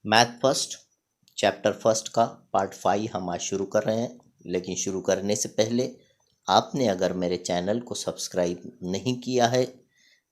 Math first chapter first का part 5 हम आज शुरू कर रहे हैं। लेकिन शुरू करने से पहले आपने अगर मेरे चैनल को सब्सक्राइब नहीं किया है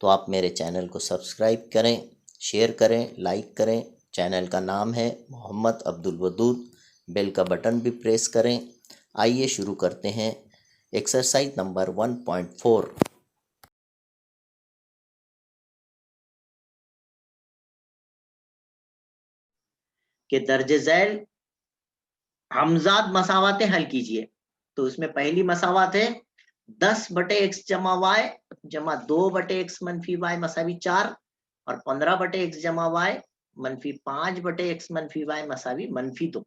तो आप मेरे चैनल को सब्सक्राइब करें, शेयर करें, लाइक करें। चैनल का नाम है मोहम्मद अब्दुल वदूद। बेल का बटन भी प्रेस करें। आइए शुरू करते हैं एक्सरसाइज नंबर 1.4। कि दर्जे झैल हमजाद मसावातें हल कीजिए। तो इसमें पहली मसावात है 10/x जमा y जमा 2/x मनफी y मसावी 4 और 15/x जमा y मनफी 5/x मनफी y मसावी -2।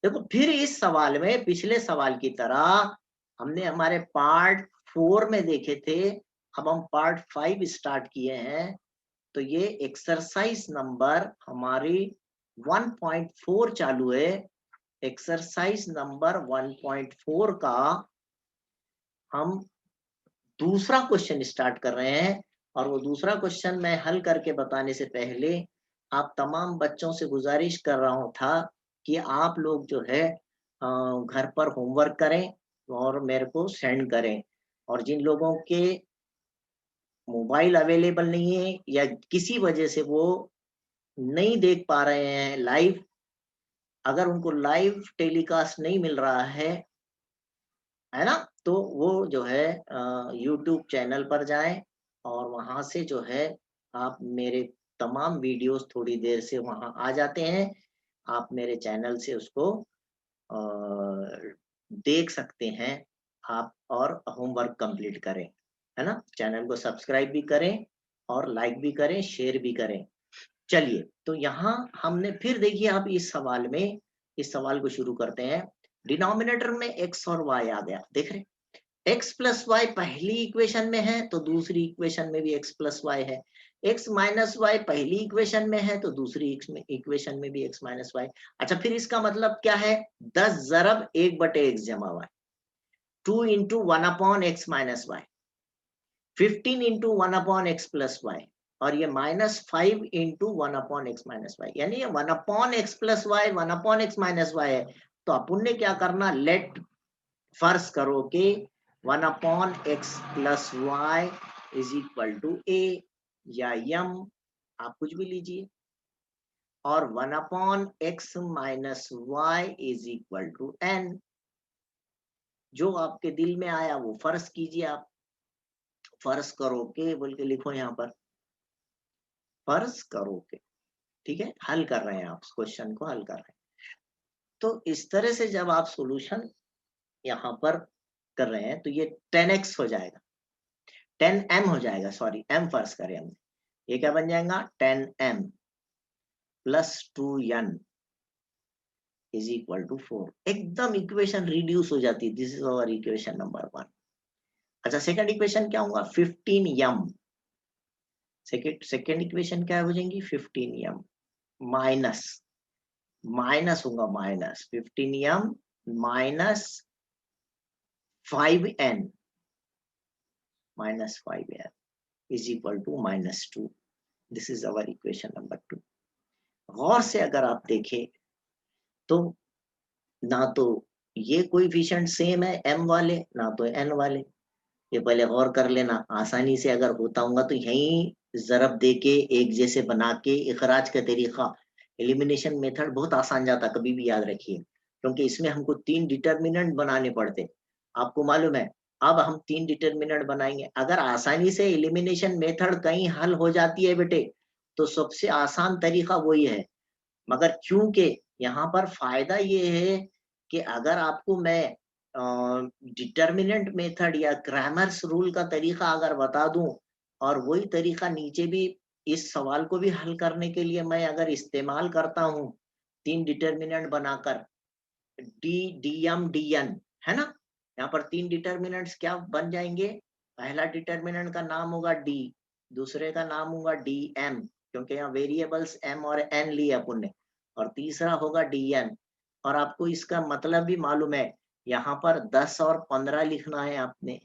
देखो फिर इस सवाल में पिछले सवाल की तरह हमने हमारे पार्ट 4 में देखे थे, अब हम पार्ट 5 स्टार्ट किए हैं। तो ये एक्सरसाइज नंबर हमारी 1.4 चालू है। एक्सरसाइज नंबर 1.4 का हम दूसरा क्वेश्चन स्टार्ट कर रहे हैं। और वो दूसरा क्वेश्चन मैं हल करके बताने से पहले आप तमाम बच्चों से गुजारिश कर रहा था कि आप लोग जो है घर पर होमवर्क करें और मेरे को सेंड करें। और जिन लोगों के मोबाइल अवेलेबल नहीं है या किसी वजह से वो नहीं देख पा रहे हैं लाइव, अगर उनको लाइव टेलीकास्ट नहीं मिल रहा है ना, तो वो जो है यूट्यूब चैनल पर जाएं और वहां से जो है आप मेरे तमाम वीडियोस थोड़ी देर से वहां आ जाते हैं। आप मेरे चैनल से उसको अ, देख सकते हैं आप और होमवर्क कंप्लीट करें, है ना। चैनल को सब्सक्राइब भी करें और लाइक भी करें, शेयर भी करें। चलिए, तो यहाँ हमने फिर देखिए आप इस सवाल को शुरू करते हैं। डिनोमिनेटर में x और y आ गया, देख रहे x प्लस वाई पहली इक्वेशन में है तो दूसरी इक्वेशन में भी x प्लस वाई है। x माइनस वाई पहली इक्वेशन में है तो दूसरी इक्वेशन में भी x माइनस वाई। अच्छा, फिर इसका मतलब क्या है? 10 ज़रब 1/x जमा y, 2 into 1/x minus y, 15 into 1/x plus y, और ये -5 इंटू 1/x माइनस वाई, यानी ये 1/x plus Y 1/x minus Y है। तो अपन ने क्या करना, लेट फर्ज करो कि 1/x plus y is equal to a या यम, आप कुछ भी लीजिए, और 1/x minus y is equal to n. जो आपके दिल में आया वो फर्ज कीजिए। आप फर्ज करो के बोल के लिखो यहाँ पर, फर्ज करो के, ठीक है। हल कर रहे हैं आप, क्वेश्चन को हल कर रहे हैं। तो इस तरह से जब आप सॉल्यूशन यहाँ पर कर रहे हैं तो ये 10x हो जाएगा, 10m हो जाएगा, सॉरी m फर्ज करें हमने। ये क्या बन जाएगा, 10m plus 2n is equal to 4। एकदम इक्वेशन रिड्यूस हो जाती है। This is our equation number 1। अच्छा, सेकंड इक्वेशन क्या होगा, 15m। सेकंड इक्वेशन क्या हो जाएंगी, 15m माइनस माइनस होगा, minus 15m minus 5n minus 5n is equal to -2। This is our equation number 2। गौर से अगर आप देखें तो ना तो ये कोएफिशिएंट सेम है m वाले, ना तो n वाले। ये पहले गौर कर लेना। आसानी से अगर होता होगा तो यही जरब दे के एक जैसे बना के इखराज का तरीका, एलिमिनेशन मेथड बहुत आसान जाता, कभी भी याद रखिए, क्योंकि इसमें हमको 3 डिटर्मिनेंट बनाने पड़ते। आपको मालूम है, अब हम 3 डिटर्मिनेंट बनाएंगे। अगर आसानी से एलिमिनेशन मेथड कहीं हल हो जाती है बेटे, तो सबसे आसान तरीका वही है। मगर क्योंकि यहाँ पर फायदा ये है कि अगर आपको मैं डिटर्मिनेंट मेथड या क्रैमर्स रूल का तरीका अगर बता दूं, और वही तरीका नीचे भी इस सवाल को भी हल करने के लिए मैं अगर इस्तेमाल करता हूं, 3 डिटर्मिनेंट बनाकर d d m d n, है ना। यहाँ पर 3 डिटर्मिनेंट्स क्या बन जाएंगे, पहला डिटर्मिनेंट का नाम होगा डी, दूसरे का नाम होगा डी एम, क्योंकि यहाँ वेरिएबल्स एम और एन लिए अपन ने, और तीसरा होगा डी एन। और आपको इसका मतलब भी मालूम है, यहाँ पर 10 और 15 लिखना है आपने,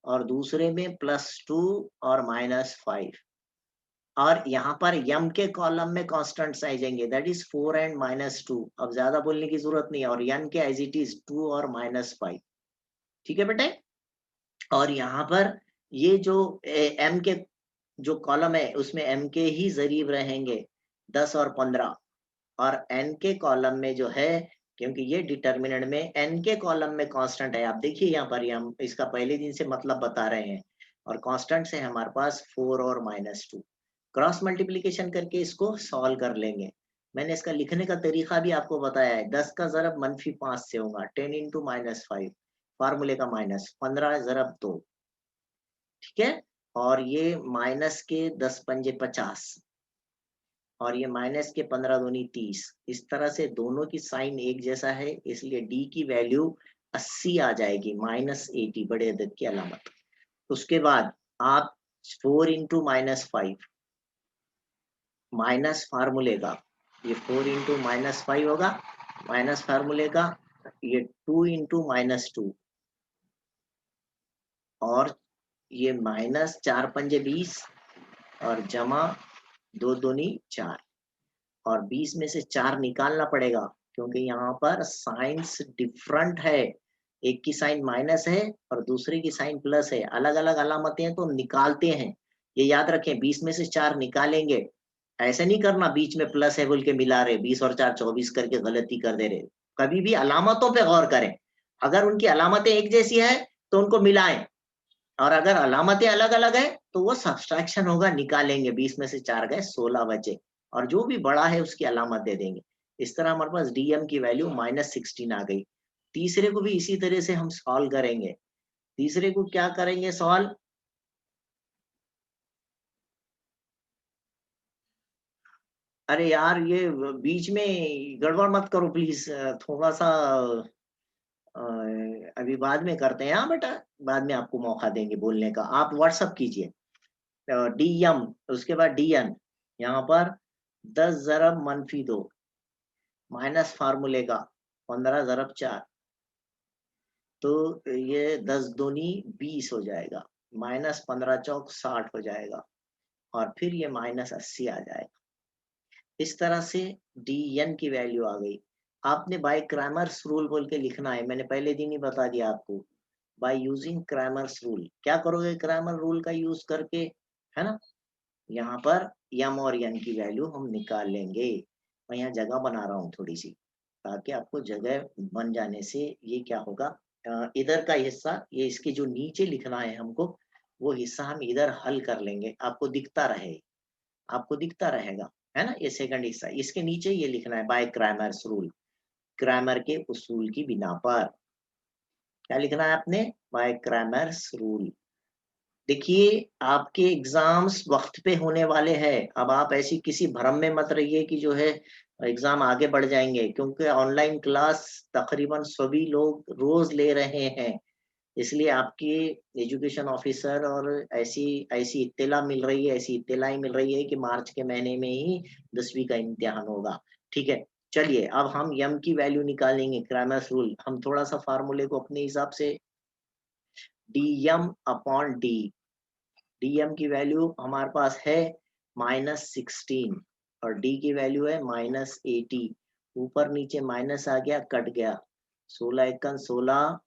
और दूसरे में +2 और -5। और यहाँ पर यम के कॉलम में कॉन्स्टेंट्स आ जाएंगे, दैट इज 4 एंड -2। अब ज्यादा बोलने की जरूरत नहीं है, और यन के एज इट इज 2 और -5। ठीक है बेटे। और यहाँ पर ये जो एम के जो कॉलम है उसमें एम के ही जरीब रहेंगे 10 और 15, और एन के कॉलम में जो है, क्योंकि ये डिटर्मिनेंट में एन के कॉलम में कांस्टेंट है, आप देखिए यहाँ पर हम इसका पहले दिन से मतलब बता रहे हैं, और कांस्टेंट है हमारे पास 4 और -2। क्रॉस मल्टीप्लीकेशन करके इसको सॉल्व कर लेंगे। मैंने इसका लिखने का तरीका भी आपको बताया है। 10 का ज़रब -5 से होगा, 10 इंटू -5, फार्मूले का माइनस, 15 ज़रब 2। ठीक है। और ये माइनस के 10 पंजे 50, और ये माइनस के 15 दूनी 30। इस तरह से दोनों की साइन एक जैसा है, इसलिए डी की वैल्यू 80 आ जाएगी, -80, बड़े अदद की अलामत। उसके बाद आप 4 इंटू -5 माइनस फार्मूले का, ये 4 इंटू -5 होगा माइनस फार्मूले का, ये 2 इंटू -2, और ये माइनस 4 पंजे 20, और जमा 2 दूनी 4, और 20 में से 4 निकालना पड़ेगा, क्योंकि यहाँ पर साइंस डिफरेंट है। एक की साइन माइनस है और दूसरे की साइन प्लस है, अलग अलग अलामतें हैं तो निकालते हैं। ये याद रखें, 20 में से 4 निकालेंगे, ऐसे नहीं करना बीच में प्लस है बोल के मिला रहे, 20 और 4 24 करके गलती कर दे रहे। कभी भी अलामतों पे गौर करें, अगर उनकी अलामतें एक जैसी है तो उनको मिलाएं, और अगर अलामतें अलग अलग है तो वो सब्सट्रैक्शन होगा, निकालेंगे। 20 में से 4 गए, 16 बचे, और जो भी बड़ा है उसकी अलामत दे देंगे। इस तरह हमारे पास डीएम की वैल्यू -16 आ गई। तीसरे को भी इसी तरह से हम सॉल्व करेंगे। तीसरे को क्या करेंगे सॉल्व? अरे यार, ये बीच में गड़बड़ मत करो प्लीज, थोड़ा सा अ, अभी बाद में करते हैं। हाँ बेटा, बाद में आपको मौका देंगे बोलने का, आप व्हाट्सअप कीजिए। डीएम, उसके बाद डीएन, यहाँ पर 10 ज़रब -2 माइनस फार्मूले का 15 ज़रब 4, तो ये 10 दूनी 20 हो जाएगा, -15 चौक 60 हो जाएगा, और फिर ये -80 आ जाएगा। इस तरह से डी एन की वैल्यू आ गई। आपने बाय क्रैमर्स रूल बोल के लिखना है, मैंने पहले दिन ही बता दिया आपको। बाय यूजिंग क्रैमर्स रूल, क्या करोगे क्रैमर रूल का यूज करके, है ना? यहाँ पर यम और एन की वैल्यू हम निकाल लेंगे। मैं यहाँ जगह बना रहा हूँ थोड़ी सी, ताकि आपको जगह बन जाने से ये क्या होगा, इधर का हिस्सा, ये इसके जो नीचे लिखना है हमको, वो हिस्सा हम इधर हल कर लेंगे, आपको दिखता रहे, आपको दिखता रहेगा, है ना? ये सेकंड हिस्सा, इसके नीचे ये लिखना है बाय क्रैमर्स रूल, क्रैमर के उसूल की बिना पर। क्या लिखना है आपने? By Cramer's rule. देखिए, आपके एग्जाम्स वक्त पे होने वाले हैं। अब आप ऐसी किसी भ्रम में मत रहिए कि जो है एग्जाम आगे बढ़ जाएंगे, क्योंकि ऑनलाइन क्लास तकरीबन सभी लोग रोज ले रहे हैं। इसलिए आपकी एजुकेशन ऑफिसर और ऐसी ऐसी इत्तिला मिल रही है, ऐसी इत्तिलाएं मिल रही है कि मार्च के महीने में ही 10वीं का इम्तिहान होगा। ठीक है, चलिए अब हम यम की वैल्यू निकालेंगे, क्रैमर्स रूल। हम थोड़ा सा फार्मूले को अपने हिसाब से, d m upon d, dm की वैल्यू हमारे पास है -16, और डी की वैल्यू है -80। ऊपर नीचे माइनस आ गया, कट गया, 16 एकन 16,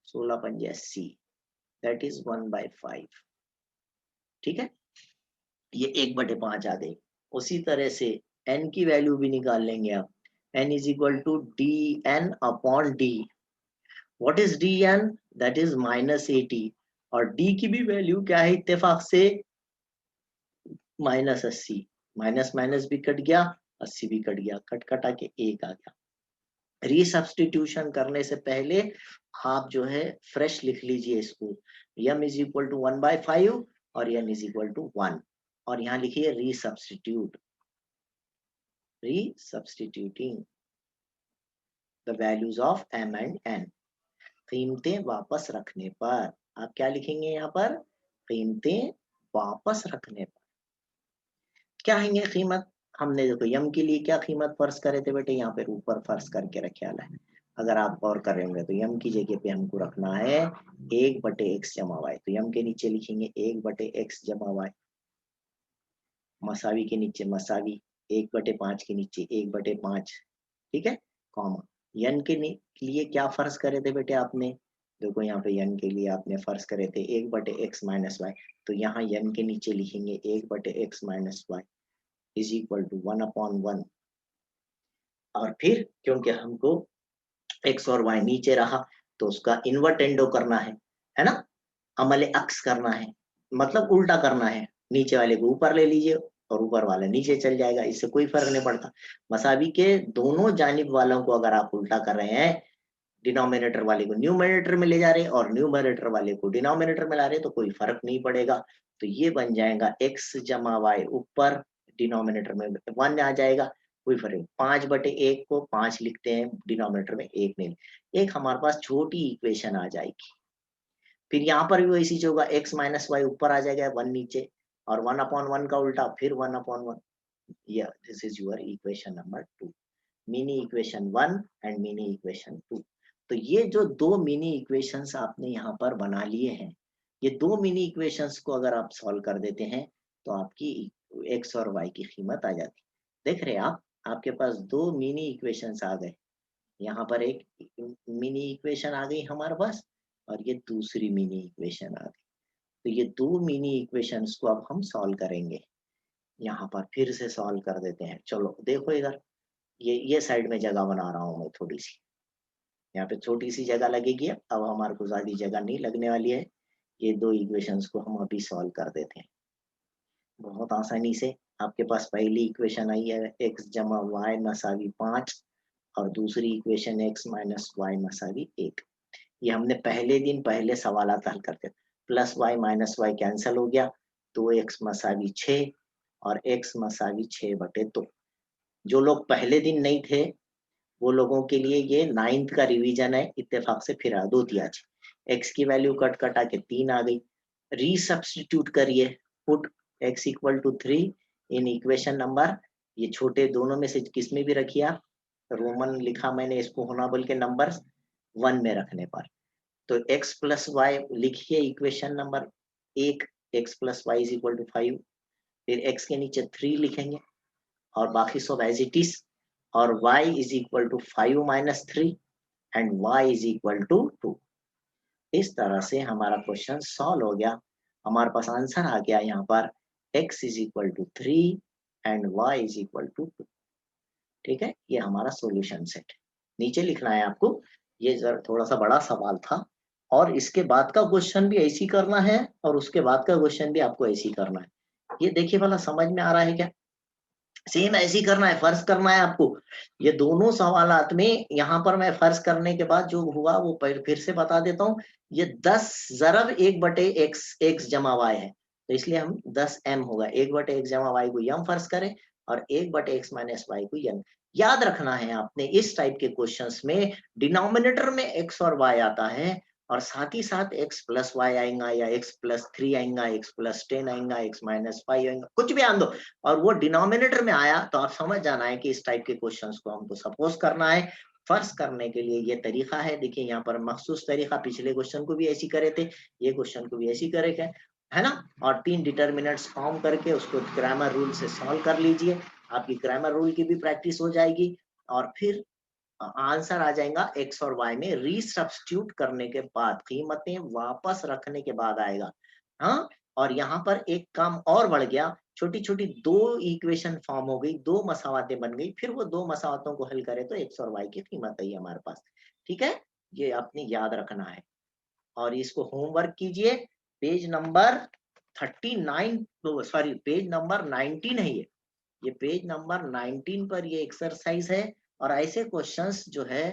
16 पंजे 80, दैट इज 1/5। ठीक है, ये 1/5 आ गई। उसी तरह से एन की वैल्यू भी निकाल लेंगे आप। N is equal to d n upon d. What is d n? That is -80, और डी की भी वैल्यू क्या है इत्तेफाक से? -80। माइनस माइनस भी कट गया, 80 भी कट गया, कट कटा के 1 आ गया। रीसब्स्टिट्यूशन करने से पहले आप जो है फ्रेश लिख लीजिए इसको, यम इज इक्वल टू 1/5 और एन इज इक्वल टू 1, और यहाँ लिखिए resubstitute, resubstituting the values of m and n. कीमतें वापस रखने पर आप क्या लिखेंगे यहाँ पर? कीमतें वापस रखने पर क्या है कीमत? हमने देखो यम के लिए क्या कीमत फर्ज करे थे बेटे, यहाँ पे ऊपर फर्ज करके रखे है। अगर आप गौर कर रहे होंगे तो यम की जगह पे हमको रखना है 1/x जमा वाई, तो यम के नीचे लिखेंगे 1/x जमा वाई। मसावी के नीचे मसावी, 1/5 के नीचे 1/5, ठीक है, कॉमा। यन के लिए क्या फर्ज करे थे बेटे आपने? देखो यहाँ पे यन के लिए आपने फर्ज करे थे 1/x माइनस वाई, तो यहाँ यन के नीचे लिखेंगे 1/x minus y is equal to 1/1। और फिर क्योंकि हमको x और y नीचे रहा तो उसका इन्वर्टेंडो करना है ना, अमले अक्स करना है, मतलब उल्टा करना है। नीचे वाले को ऊपर ले लीजिए और ऊपर वाला नीचे चल जाएगा, इससे कोई फर्क नहीं पड़ता। मसावी के दोनों जानिब वालों को अगर आप उल्टा कर रहे हैं, डिनोमिनेटर वाले को न्यूमरेटर में ले जा रहे हैं और न्यूमरेटर वाले को डिनोमिनेटर में ला रहे हैं, तो कोई फर्क नहीं पड़ेगा। तो ये बन जाएगा x जमा वाई, ऊपर डिनोमिनेटर में 1 आ जाएगा, कोई फर्क नहीं। 5/1 को 5 लिखते हैं, डिनोमिनेटर में 1 नहीं, एक हमारे पास छोटी इक्वेशन आ जाएगी। फिर यहाँ पर भी वही चीज होगा, x माइनस वाई ऊपर आ जाएगा, 1 नीचे, और 1/1 का उल्टा फिर 1/1। yeah, this is your equation number 2, mini equation 1 and mini equation 2। तो ये जो दो मिनी इक्वेशंस आपने यहाँ पर बना लिए हैं, ये दो मिनी इक्वेशंस को अगर आप सॉल्व कर देते हैं तो आपकी x और y की कीमत आ जाती। देख रहे हैं आप, आपके पास दो मिनी इक्वेशंस आ गए। यहाँ पर एक मिनी इक्वेशन आ गई हमारे पास और ये दूसरी मिनी इक्वेशन आ गई। तो ये दो मिनी इक्वेशंस को अब हम सॉल्व करेंगे। यहाँ पर फिर से सॉल्व कर देते हैं। चलो देखो इधर, ये साइड में जगह बना रहा हूँ मैं थोड़ी सी, यहाँ पे छोटी सी जगह लगेगी। अब हमारे को ज्यादा जगह नहीं लगने वाली है। ये दो इक्वेशंस को हम अभी सॉल्व कर देते हैं बहुत आसानी से। आपके पास पहली इक्वेशन आई है x जमा वाई मसावी 5 और दूसरी इक्वेशन x माइनस वाई मसावी 1। ये हमने पहले दिन पहले सवाल हल करते, plus y minus y cancel हो गया, 2x मसावी 6 और x मसावी 6/2। जो लोग पहले दिन नहीं थे वो लोगों के लिए ये 9th का रिवीजन है, इत्तेफाक से फिर 2 दिया। x की वैल्यू कट कटा के 3 आ गई, रीसब्स्टिट्यूट करिए, put x equal to 3 in equation number, ये छोटे दोनों में से किस में भी रखिए आप, रोमन लिखा मैंने इसको होना बोल के नंबर 1 में रखने पर। तो x प्लस वाई लिखिए equation number 1, x plus y is equal to 5, फिर x के नीचे 3 लिखेंगे और बाकी सब एज इट इज, और y is equal to 5 minus 3 and y is equal to 2। इस तरह से हमारा क्वेश्चन सॉल्व हो गया। हमारे पास आंसर आ गया यहाँ पर x is equal to 3 and y is equal to 2। ठीक है, ये हमारा सॉल्यूशन सेट नीचे लिखना है आपको। ये जरा थोड़ा सा बड़ा सवाल था और इसके बाद का क्वेश्चन भी ऐसी करना है और उसके बाद का क्वेश्चन भी आपको ऐसी करना है। ये देखिए वाला समझ में आ रहा है क्या? सेम ऐसे ही करना है, फर्ज करना है आपको। ये दोनों सवालात में यहाँ पर मैं फर्ज करने के बाद जो हुआ वो फिर से बता देता हूँ। ये 10 ज़रब 1/x x जमा y है, तो इसलिए हम 10m होगा। 1/x जमा y को यम फर्ज करें और 1/x माइनस वाई को यम। याद रखना है आपने, इस टाइप के क्वेश्चंस में डिनोमिनेटर में x और y आता है और साथ ही साथ x प्लस वाई आएगा या x प्लस 3 आएगा, x प्लस 10 आएगा, x माइनस 5 आएगा, कुछ भी आन दो, और वो डिनोमिनेटर में आया तो आप समझ जाना है कि इस टाइप के क्वेश्चंस को हमको सपोज करना है। फर्ज करने के लिए ये तरीका है। देखिए यहाँ पर मखसूस तरीका, पिछले क्वेश्चन को भी ऐसी करे थे, ये क्वेश्चन को भी ऐसी करे है ना। और 3 डिटर्मिनेंट्स फॉर्म करके उसको ग्रामर रूल से सॉल्व कर लीजिए, आपकी ग्रामर रूल की भी प्रैक्टिस हो जाएगी और फिर आंसर आ जाएगा x और y में रीसब्स्टिट्यूट करने के बाद, कीमतें वापस रखने के बाद आएगा। हाँ, और यहाँ पर एक काम और बढ़ गया, छोटी छोटी दो इक्वेशन फॉर्म हो गई, दो मसावातें बन गई, फिर वो दो मसावतों को हल करें तो x और y की कीमत आई हमारे पास। ठीक है, ये आपने याद रखना है और इसको होमवर्क कीजिए। Page number 39, sorry page number 19 है ये पेज नंबर 19 पर ये एक्सरसाइज है। और ऐसे क्वेश्चंस जो है,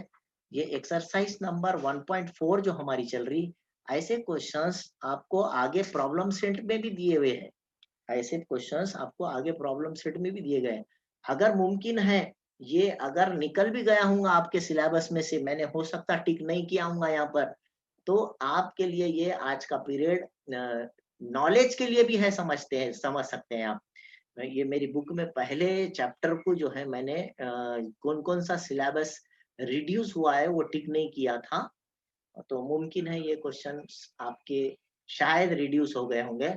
ये एक्सरसाइज नंबर 1.4 जो हमारी चल रही, ऐसे क्वेश्चंस आपको आगे प्रॉब्लम सेट में भी दिए हुए हैं। ऐसे क्वेश्चंस आपको आगे प्रॉब्लम सेट में भी दिए गए हैं। अगर मुमकिन है ये अगर निकल भी गया हूँ आपके सिलेबस में से, मैंने हो सकता टिक नहीं किया हूँ यहाँ पर, तो आपके लिए ये आज का पीरियड नॉलेज के लिए भी है, समझ सकते हैं आप। ये मेरी बुक में पहले चैप्टर को जो है मैंने कौन कौन सा सिलेबस रिड्यूस हुआ है वो टिक नहीं किया था, तो मुमकिन है ये क्वेश्चन आपके शायद रिड्यूस हो गए होंगे।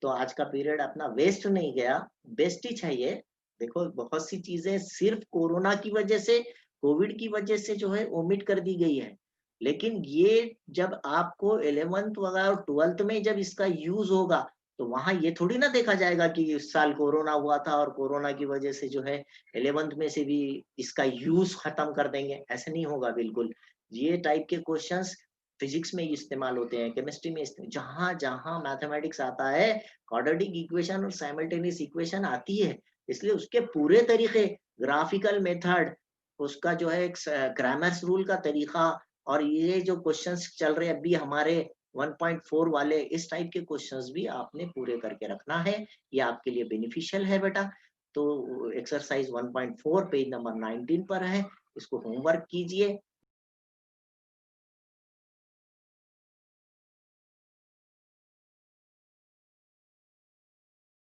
तो आज का पीरियड अपना वेस्ट नहीं गया, बेस्ट ही चाहिए। देखो बहुत सी चीजें सिर्फ कोरोना की वजह से, कोविड की वजह से जो है ओमिट कर दी गई है। लेकिन ये जब आपको 11th वगैरह और 12th में जब इसका यूज होगा, तो वहां ये थोड़ी ना देखा जाएगा कि इस साल कोरोना हुआ था और कोरोना की वजह से जो है 11th में से भी इसका यूज खत्म कर देंगे, ऐसे नहीं होगा बिल्कुल। ये टाइप के क्वेश्चंस फिजिक्स में इस्तेमाल होते हैं, केमिस्ट्री में जहां जहां मैथमेटिक्स आता है, क्वाड्रेटिक इक्वेशन और साइमल्टेनियस इक्वेशन आती है, इसलिए उसके पूरे तरीके, ग्राफिकल मेथड, उसका जो है एक क्रैमर्स रूल का तरीका, और ये जो क्वेश्चंस चल रहे हैं अभी हमारे 1.4 वाले, इस टाइप के क्वेश्चंस भी आपने पूरे करके रखना है। ये आपके लिए बेनिफिशियल है बेटा। तो एक्सरसाइज 1.4 पेज नंबर 19 पर है, इसको होमवर्क कीजिए।